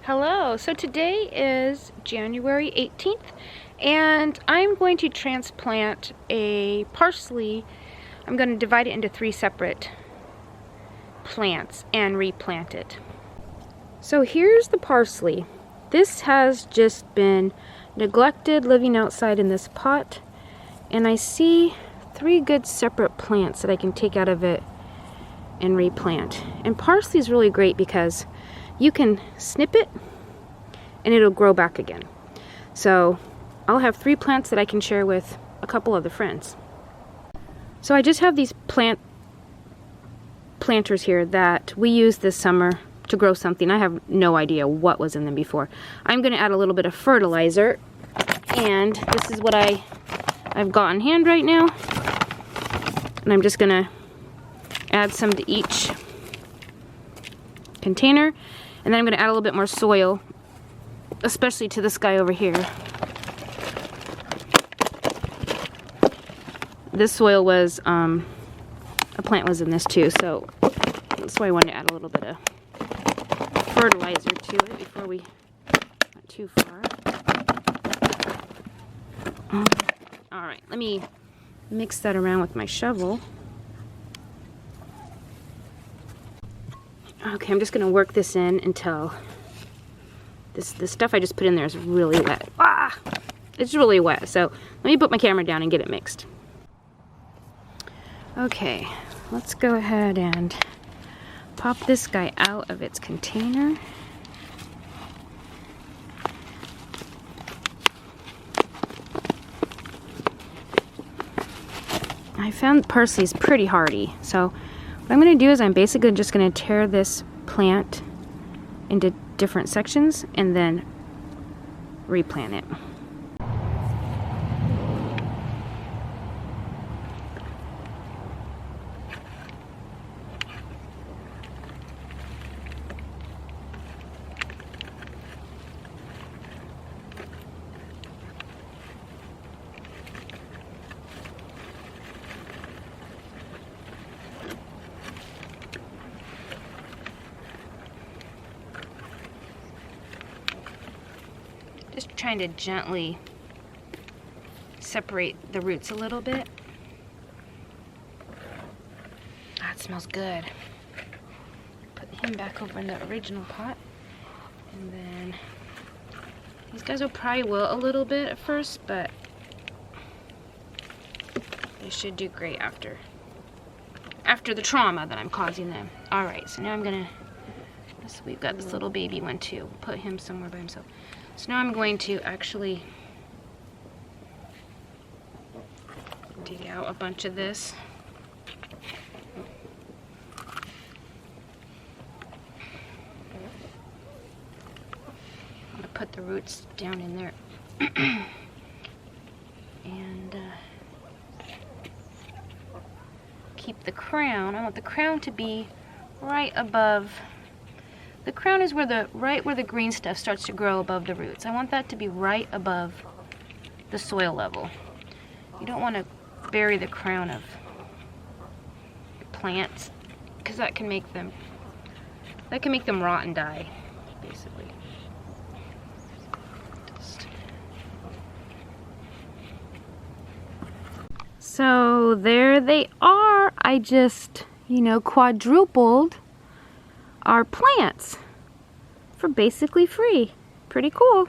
Hello, so today is January 18th and I'm going to transplant a parsley. I'm going to divide it into 3 separate plants and replant it. So here's the parsley. This has just been neglected, living outside in this pot, and I see 3 good separate plants that I can take out of it and replant. And parsley is really great because you can snip it and it'll grow back again. So I'll have 3 plants that I can share with a couple other friends. So I just have these planters here that we used this summer to grow something. I have no idea what was in them before. I'm going to add a little bit of fertilizer, and this is what I've got on hand right now. And I'm just going to add some to each container, and then I'm going to add a little bit more soil, especially to this guy over here. This soil was, a plant was in this too, so that's why I wanted to add a little bit of fertilizer to it before we went too far. Alright, let me mix that around with my shovel. Okay, I'm just going to work this in until the stuff I just put in there is really wet. Ah! It's really wet, so let me put my camera down and get it mixed. Okay, let's go ahead and pop this guy out of its container. I found parsley's pretty hardy, so what I'm going to do is I'm basically just going to tear this plant into different sections and then replant it. Just trying to gently separate the roots a little bit. That smells good. Put him back over in the original pot. And then these guys will probably wilt a little bit at first, but they should do great after the trauma that I'm causing them. Alright, so now I'm gonna, so we've got this little baby one too. Put him somewhere by himself. So now I'm going to actually dig out a bunch of this. I'm going to put the roots down in there. And keep the crown. I want the crown to be right above. The crown is where right where the green stuff starts to grow above the roots. I want that to be right above the soil level. You don't want to bury the crown of plants, because that can make them rot and die, basically. So there they are. I just, quadrupled our plants for basically free. Pretty cool.